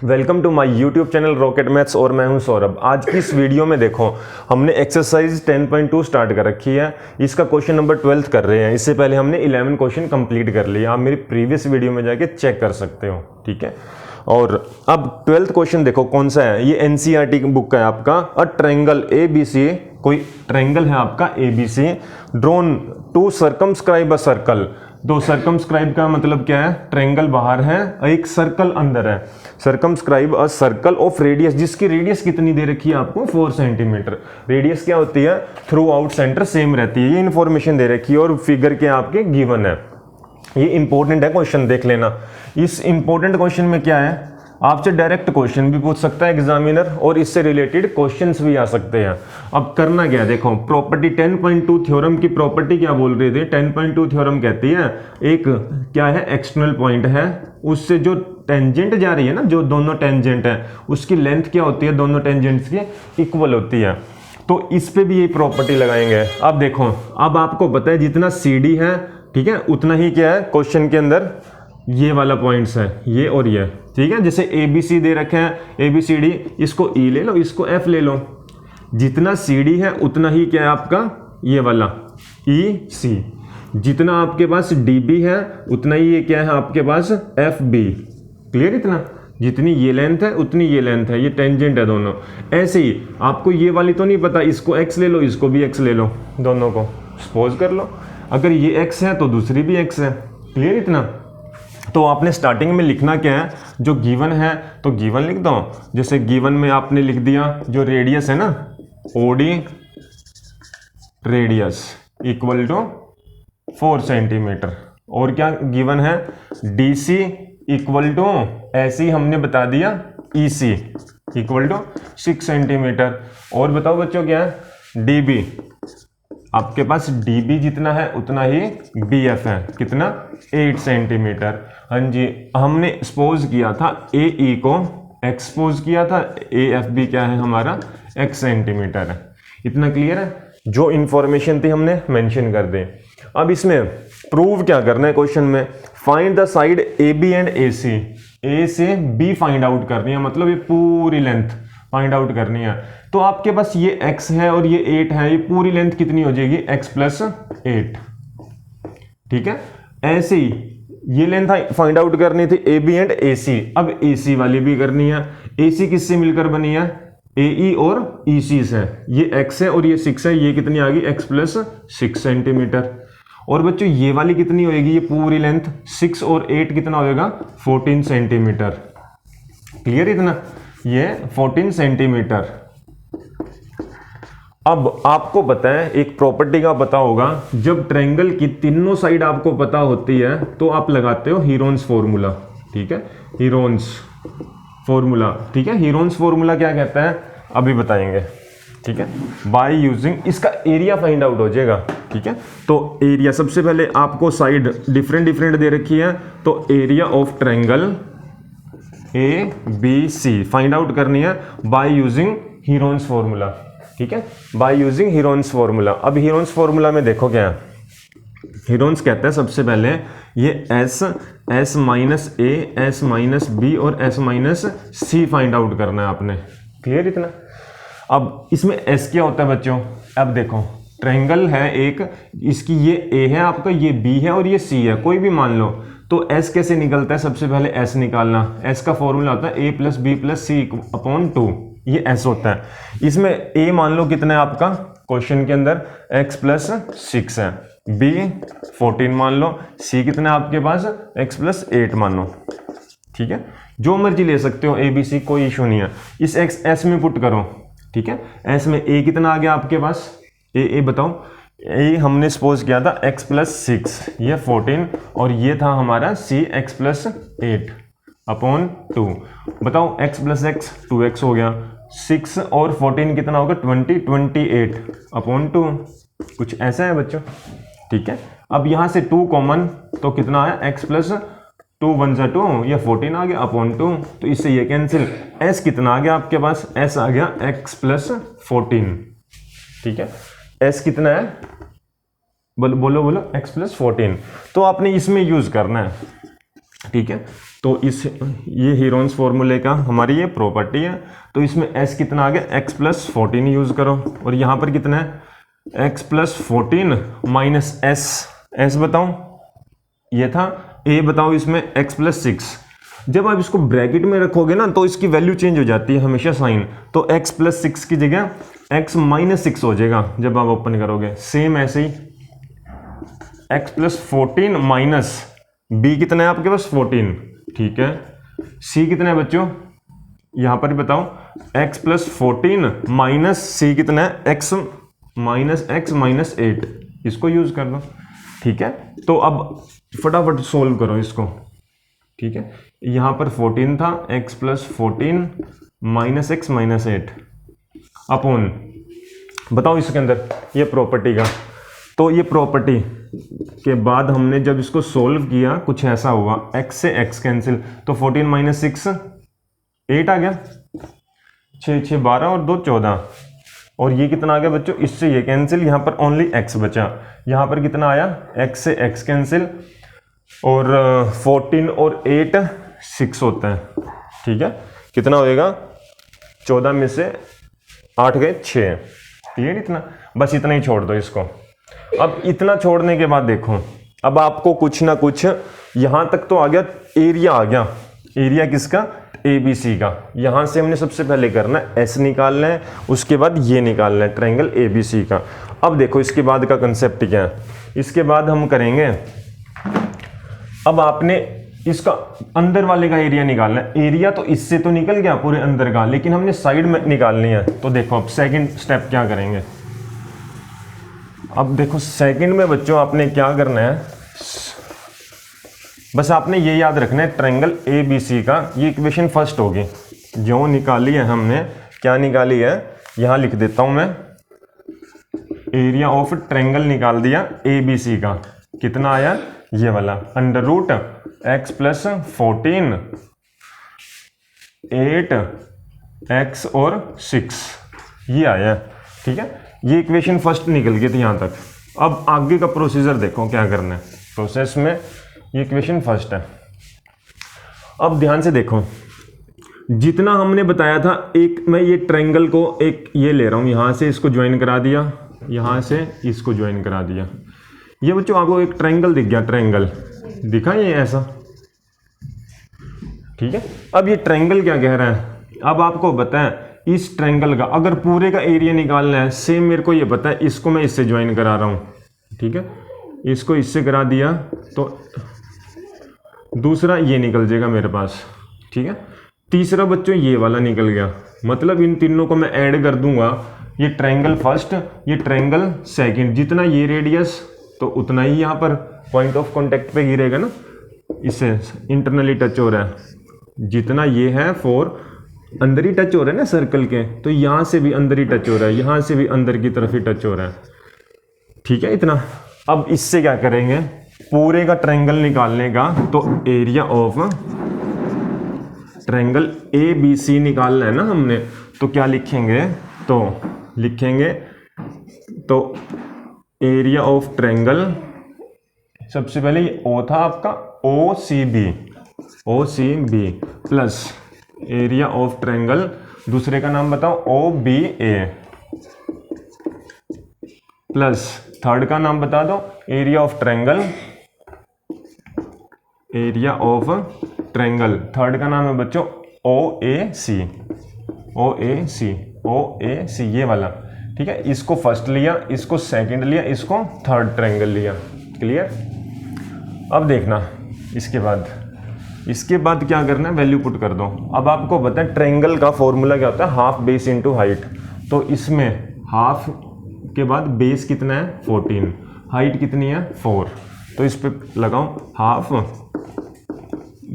Welcome to my YouTube channel rocket maths और मैं हूं सौरभ। आज की इस वीडियो में देखो हमने एक्सरसाइज 10.2 स्टार्ट कर रखी है। इसका क्वेश्चन नंबर 12 कर रहे हैं। इससे पहले हमने 11 क्वेश्चन कंप्लीट कर लिए। आप मेरी प्रीवियस वीडियो में जाके चेक कर सकते हो, ठीक है। और अब 12th क्वेश्चन देखो कौन सा है। ये एनसीईआरटी की बुक है आपका। अ ट्रायंगल ABC, कोई ट्रायंगल है आपका ABC drawn to circumscribe a circle. दो सर्कमस्क्राइब का मतलब क्या है, ट्रायंगल बाहर है, एक सर्कल अंदर है। Circumscribe a circle of radius, जिसकी रेडियस कितनी दे रखी है आपको 4 सेंटीमीटर। रेडियस क्या होती है, थ्रू आउट सेंटर सेम रहती है। ये इन्फॉर्मेशन दे रखी है और फिगर के आपके गिवन है। ये इंपॉर्टेंट है क्वेश्चन, देख लेना। इस इंपॉर्टेंट क्वेश्चन में क्या है, आपसे डायरेक्ट क्वेश्चन भी पूछ सकता है एग्जामिनर और इससे रिलेटेड क्वेश्चंस भी आ सकते हैं। अब करना क्या है, देखो प्रॉपर्टी 10.2 थ्योरम की प्रॉपर्टी क्या बोल रहे थे। 10.2 थ्योरम कहती है एक क्या है, एक्सटर्नल पॉइंट है, उससे जो टेंजेंट जा रही है ना, जो दोनों टेंजेंट है उसकी लेंथ क्या होती है, दोनों टेंजेंट्स की इक्वल होती है। तो इस पे भी ये प्रॉपर्टी लगाएंगे। अब देखो, अब आपको पता है जितना CD है, ठीक है, उतना ही क्या है क्वेश्चन के अंदर ये वाला पॉइंट्स है, ये और ये, ठीक है। जैसे ABC दे रखे हैं, ABCD, इसको E ले लो, इसको F ले लो। जितना CD है उतना ही क्या है आपका ये वाला EC। जितना आपके पास DB है उतना ही ये क्या है आपके पास FB। क्लियर इतना, जितनी ये लेंथ है उतनी ये लेंथ है, ये टेंजेंट है दोनों। ऐसे ही आपको ये वाली तो नहीं पता, इसको X ले लो, इसको भी X ले लो, दोनों को सपोज कर लो। अगर ये X है तो दूसरी भी X है। क्लियर इतना। तो आपने स्टार्टिंग में लिखना क्या है, जो गिवन है तो गिवन लिख दो। जैसे गिवन में आपने लिख दिया जो रेडियस है ना, OD radius equal to 4 centimetre. और क्या गिवन है, DC इक्वल टू, ऐसे ही हमने बता दिया EC इक्वल टू 6 सेंटीमीटर। और बताओ बच्चों क्या है, DB, आपके पास DB जितना है उतना ही BF है, कितना 8 सेंटीमीटर। हाँ जी, हमने सपोज किया था AE को, एक्सपोज किया था AFB क्या है हमारा X सेंटीमीटर है। इतना क्लियर है। जो इंफॉर्मेशन थी हमने मेंशन कर दे। अब इसमें प्रूव क्या करना है क्वेश्चन में, find the side AB and AC। A से B फाइंड आउट करनी है, मतलब ये पूरी लेंथ फाइंड आउट करनी है। तो आपके पास ये X है और ये 8 है, ये पूरी लेंथ कितनी हो जाएगी X प्लस 8, ठीक है। ऐसे ही ये लेंथ फाइंड आउट करनी थी AB एंड AC। अब AC वाली भी करनी है। AC किससे मिलकर बनी है, AE और EC से। ये X है और ये 6 है, ये कितनी आ गई X प्लस 6 सेंटीमीटर। और बच्चों ये वाली कितनी होएगी, ये पूरी लेंथ 6 और 8 कितना होएगा 14 सेंटीमीटर। क्लियर इतना, ये 14 सेंटीमीटर। अब आपको पता है एक प्रॉपर्टी का पता होगा, जब ट्रायंगल की तीनों साइड आपको पता होती है तो आप लगाते हो हीरोन्स फॉर्मूला, ठीक है। हीरोन्स फॉर्मूला, ठीक है। हीरोन्स फॉर्मूला क्या कहता है अभी बताएंगे, ठीक है। बाय यूजिंग, इसका एरिया फाइंड आउट हो जाएगा, ठीक है। तो एरिया सबसे पहले आपको साइड डिफरेंट डिफरेंट दे रखी है, तो area of triangle ABC find out करनी है बाय यूजिंग हीरोन्स फॉर्मूला, ठीक है, बाय यूजिंग हीरोन्स फॉर्मूला। अब हीरोन्स फॉर्मूला में देखो क्या है, हीरोन्स कहते हैं सबसे पहले ये S minus A, S minus B और S minus C find out करना है आपने। क्लियर इतना। अब इसमें S क्या होता है बच्चों, अब देखो ट्रायंगल है एक, इसकी ये A है आपका, ये B है और ये C है, कोई भी मान लो। तो S कैसे निकलता है, सबसे पहले S निकालना। S का फॉर्मूला होता है A plus B plus C upon 2, ये S होता है। इसमें A मान लो कितना है आपका क्वेश्चन के अंदर X प्लस 6 है, B 14 मान लो, C कितना है आपके पास X प्लस 8 मान लो, ठीक है। जो मर्जी ले सकते हो ABC, कोई इशू नहीं है। इस S में पुट करो, ठीक है। S में A कितना आ गया आपके पास, A बताओ। A हमने सपोज किया था X प्लस 6, ये 14 और ये था हमारा C X प्लस 8 अपॉन 2। बताओ X प्लस X 2X हो गया, 6 और 14 कितना होगा 28 अपॉन 2। कुछ ऐसा है बच्चों, ठीक है। अब यहाँ से 2 कॉमन, तो कितना आया X प्लस 2 1 जा 2, ये 14 आ गया अपॉन 2, तो इससे ये कैंसिल। S कितना आ गया आपके पास, S आ गया X प्लस 14, ठीक है। S कितना है, बोलो X प्लस 14। तो आपने इसमें यूज करना है, ठीक है। तो इस ये हीरोन्स फॉर्मूले का हमारी ये प्रॉपर्टी है। तो इसमें s कितना आ गया, x प्लस 14 यूज़ करो, और यहाँ पर कितना है x प्लस 14 माइनस s बताऊँ, ये था a बताओ, इसमें x प्लस 6। जब आप इसको ब्रैकेट में रखोगे ना तो इसकी वैल्यू चेंज हो जाती है हमेशा साइन, तो x प्लस 6 की जगह x माइनस 6 हो जाएगा जब आप ओपन करोगे। सेम ऐसे ही x प्लस 14 माइनस b कितना है आपके पास 14, ठीक है। c कितना है बच्चों, यहाँ पर बताओ x प्लस 14 माइनस c कितना है x माइनस 8, इसको यूज कर दो, ठीक है। तो अब फटाफट सोल्व करो इसको, ठीक है। यहाँ पर 14 था, x plus 14 minus x minus 8 upon, बताओ इसके अंदर ये प्रॉपर्टी का। तो ये प्रॉपर्टी के बाद हमने जब इसको सोल्व किया कुछ ऐसा हुआ, x से x कैंसिल, तो 14 माइनस 6 8 आ गया, 6 6 12 और 2 14, और ये कितना आ गया बच्चों, इससे ये कैंसिल, यहाँ पर ओनली x बचा। यहाँ पर कितना आया, x से x कैंसिल, और 14 और 8 6 होता है, ठीक है। कितना होएगा, 14 में से 8 गए 6, क्लियर। इतना, बस इतना ही छोड़ दो इसको। अब इतना छोड़ने के बाद देखो, अब आपको कुछ ना कुछ यहाँ तक तो आ गया, एरिया आ गया, एरिया किसका, ABC का। यहाँ से हमने सबसे पहले करना है S निकालना है, उसके बाद ये निकालना है ट्रायंगल ABC का। अब देखो इसके बाद का कंसेप्ट क्या है, इसके बाद हम करेंगे, अब आपने इसका अंदर वाले का एरिया निकालना है। एरिया तो इससे तो निकल गया पूरे अंदर का, लेकिन हमने साइड में निकालनी है। तो देखो अब सेकंड स्टेप क्या करेंगे, अब देखो सेकंड में बच्चों आपने क्या करना है, बस आपने ये याद रखना है ट्रायंगल ABC का, ये इक्वेशन फर्स्ट होगी जो निकाली है हमने। क्या निकाली है, यहाँ लिख देता हूँ मैं, एरिया ऑफ ट्रायंगल निकाल दिया ABC का, कितना आया ये वाला, under root x plus 14 8 x और 6, ये आया, ठीक है। ये इक्वेशन फर्स्ट निकल गई थी यहाँ तक। अब आगे का प्रोसीजर देखो क्या करना है, प्रोसेस में ये इक्वेशन फर्स्ट है। अब ध्यान से देखो, जितना हमने बताया था, एक मैं ये ट्रायंगल को एक ये ले रहा हूँ, यहाँ से इसको ज्वाइन करा दिया, यहाँ से इसको ज्वाइन करा दिया, ये बच्चों आपको एक ट्रायंगल दिख गया, ट्रायंगल दिखा ये ऐसा, ठीक है। अब ये ट्रायंगल क्या कह रहा है, अब आपको बताएं इस ट्रायंगल का अगर पूरे का एरिया निकालना है, सेम मेरे को ये पता है, इसको मैं इससे ज्वाइन करा रहा हूँ, ठीक है। इसको इससे करा दिया तो दूसरा ये निकल जाएगा मेरे पास, ठीक है। तीसरा बच्चों ये वाला निकल गया, मतलब इन तीनों को मैं ऐड कर दूंगा, ये ट्रायंगल फर्स्ट, ये ट्रायंगल सेकंड, जितना ये रेडियस तो उतना ही यहाँ पर पॉइंट ऑफ कांटेक्ट पे गिरेगा ना, इससे इंटरनली टच हो रहा है, जितना ये है 4 अंदर ही टच हो रहा है ना सर्कल के, तो यहाँ से भी अंदर ही टच हो रहा है, यहाँ से भी अंदर की तरफ ही टच हो रहा है, ठीक है इतना। अब इससे क्या करेंगे, पूरे का ट्रायंगल निकालने का, तो एरिया ऑफ ट्रायंगल ABC निकालना है ना हमने, तो क्या लिखेंगे, तो लिखेंगे तो एरिया ऑफ ट्रायंगल, सबसे पहले ये O था आपका, OCB plus area of triangle, दूसरे का नाम बताओ OBA, प्लस थर्ड का नाम बता दो area of triangle, area of triangle third का नाम है बच्चों OAC, ये वाला, ठीक है। इसको फर्स्ट लिया, इसको सेकंड लिया, इसको थर्ड ट्रायंगल लिया, क्लियर। अब देखना इसके बाद क्या करना है, वैल्यू पुट कर दो। अब आपको पता है ट्रायंगल का फॉर्मूला क्या होता है, हाफ बेस इंटू हाइट, तो इसमें हाफ के बाद बेस कितना है 14, हाइट कितनी है 4, तो इस पे लगाओ हाफ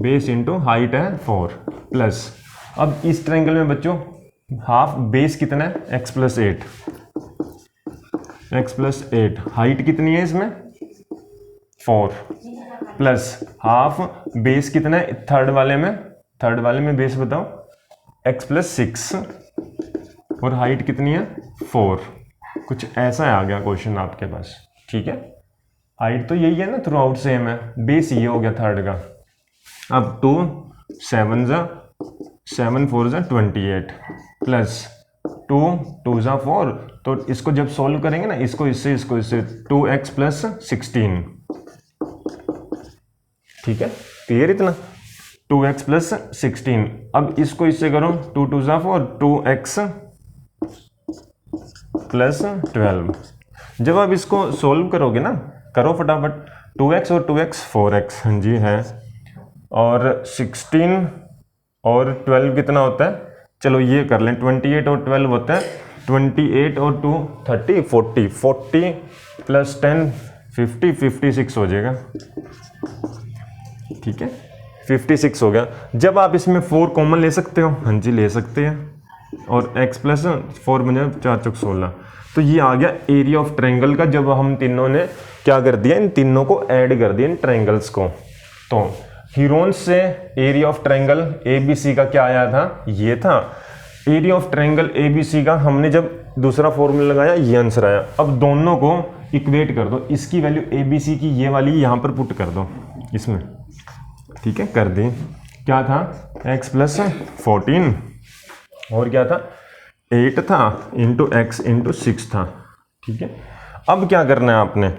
बेस इंटू हाइट है 4 प्लस, अब इस ट्रायंगल में बच्चों हाफ बेस कितना है x प्लस 8, हाइट कितनी है इसमें 4 प्लस हाफ बेस कितना है थर्ड वाले में बेस बताओ x प्लस 6 और हाइट कितनी है 4, कुछ ऐसा आ गया क्वेश्चन आपके पास, ठीक है। हाइट तो यही है ना, थ्रू आउट सेम है, बेस ये हो गया थर्ड का। अब 2 7 जा 7 4 जा 28 प्लस 2 2 जा 4, तो इसको जब सॉल्व करेंगे ना, इसको इससे 2x प्लस 16, ठीक है, क्लियर इतना, 2x प्लस 16। अब इसको इससे करो, 2 2 जा 4, 2x प्लस 12। जब आप इसको सॉल्व करोगे ना, करो फटाफट, 2x और 2x 4x, हाँ जी है, और 16 और 12 कितना होता है, चलो ये कर लें, 28 और 12 होता है 28 और 2 30 40 प्लस 10 50 56 हो जाएगा, ठीक है, 56 हो गया। जब आप इसमें 4 कॉमन ले सकते हो, हाँ जी ले सकते हैं, और x प्लस 4 बन जाए 4 चौक 16। तो ये आ गया एरिया ऑफ ट्रायंगल का, जब हम तीनों ने क्या कर दिया, इन तीनों को ऐड कर दिया, इन ट्रायंगल्स को। तो हीरोन्स से एरिया ऑफ ट्रायंगल ABC का क्या आया था, ये था एरिया ऑफ ट्रायंगल ABC का। हमने जब दूसरा फॉर्मूला लगाया, ये आंसर आया। अब दोनों को इक्वेट कर दो, इसकी वैल्यू ABC की ये वाली यहाँ पर पुट कर दो इसमें, ठीक है, कर दी। क्या था, x प्लस 14 और क्या था 8 था इंटू x इंटू 6 था, ठीक है। अब क्या करना है आपने,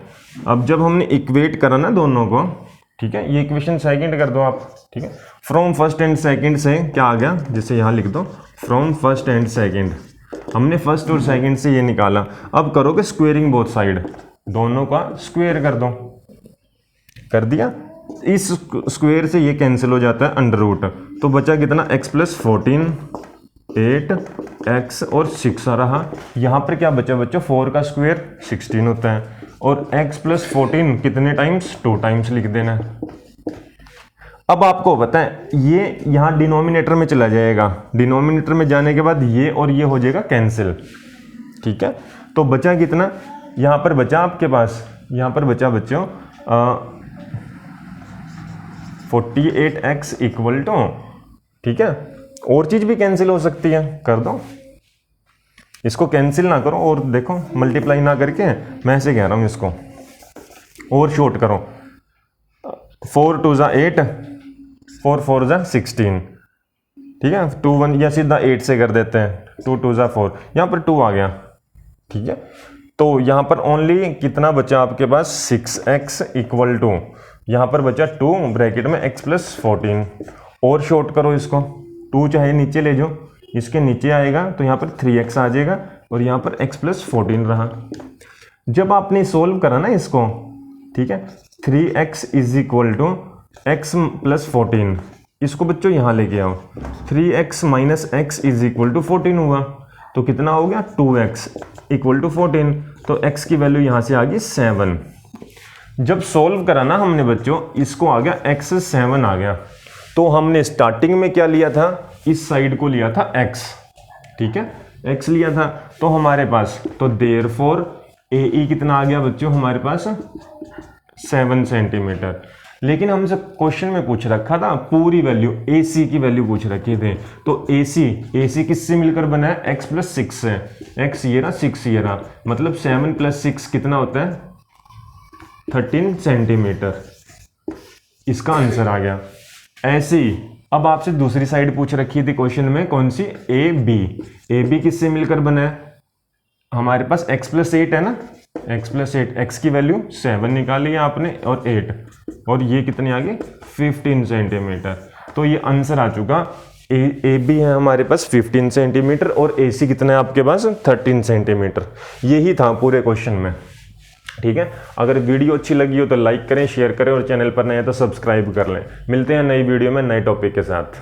अब जब हमने इक्वेट करा ना दोनों को, ठीक है, ये इक्वेशन सेकंड कर दो आप, ठीक है। फ्रॉम फर्स्ट एंड सेकंड से क्या आ गया, जैसे यहाँ लिख दो, फ्रॉम फर्स्ट एंड सेकंड, हमने फर्स्ट और सेकंड से ये निकाला। अब करोगे स्क्वेयरिंग बोथ साइड, दोनों का स्क्वेयर कर दो, कर दिया। इस स्क्वेयर से ये कैंसिल हो जाता है अंडर रूट, तो बचा कितना, x प्लस 14 8 x और 6 आ रहा। यहाँ पर क्या बचा बच्चों, 4 का स्क्वायर 16 होता है, और x प्लस 14 कितने टाइम्स, 2 टाइम्स लिख देना है। अब आपको बताएं, ये यहाँ डिनोमिनेटर में चला जाएगा, डिनोमिनेटर में जाने के बाद ये और ये हो जाएगा कैंसिल, ठीक है। तो बचा कितना, यहाँ पर बचा आपके पास, यहाँ पर बचा बच्चों 48x इक्वल टू, ठीक है, और चीज भी कैंसिल हो सकती है, कर दो, इसको कैंसिल ना करो और देखो मल्टीप्लाई ना करके, मैं ऐसे कह रहा हूं, इसको और शॉर्ट करो, 4 2 जा 8 4 4 जा 16, ठीक है, 2 1 या सीधा 8 से कर देते हैं, 2 2 जा 4, यहाँ पर 2 आ गया, ठीक है। तो यहाँ पर ओनली कितना बचा आपके पास, 6x इक्वल टू, यहाँ पर बचा 2 ब्रैकेट में x प्लस 14, और शॉर्ट करो इसको, 2 चाहे नीचे ले जाओ, इसके नीचे आएगा तो यहाँ पर 3x आ जाएगा, और यहाँ पर x प्लस 14 रहा। जब आपने सोल्व करा ना इसको, ठीक है, 3x is equal to x plus 14, इसको बच्चों यहाँ लेके आओ, 3x minus x is equal to 14 हुआ, तो कितना हो गया, 2x इक्वल टू 14, तो x की वैल्यू यहाँ से आ गई 7। जब सोल्व करा ना हमने बच्चों, इसको आ गया x 7 आ गया, तो हमने स्टार्टिंग में क्या लिया था, इस साइड को लिया था x, ठीक है, x लिया था, तो हमारे पास, तो देयरफॉर AE कितना आ गया बच्चों हमारे पास, 7 सेंटीमीटर। लेकिन हमसे क्वेश्चन में पूछ रखा था पूरी वैल्यू, AC की वैल्यू पूछ रखी थे, तो AC किससे मिलकर बना है, x प्लस 6 से, x ये रहा 6 ये रहा, मतलब 7 प्लस 6 कितना होता है, 13 सेंटीमीटर, इसका आंसर आ गया। ऐसे ही अब आपसे दूसरी साइड पूछ रखी थी क्वेश्चन में, कौन सी, AB किससे मिलकर बना है, हमारे पास x प्लस 8 है ना, x प्लस 8, x की वैल्यू 7 निकाली है आपने, और 8, और ये कितनी आ गई, 15 सेंटीमीटर। तो ये आंसर आ चुका, AB है हमारे पास 15 सेंटीमीटर, और AC कितना है आपके पास, 13 सेंटीमीटर। यही था पूरे क्वेश्चन में, ठीक है। अगर वीडियो अच्छी लगी हो तो लाइक करें, शेयर करें, और चैनल पर नए हैं तो सब्सक्राइब कर लें। मिलते हैं नई वीडियो में नए टॉपिक के साथ।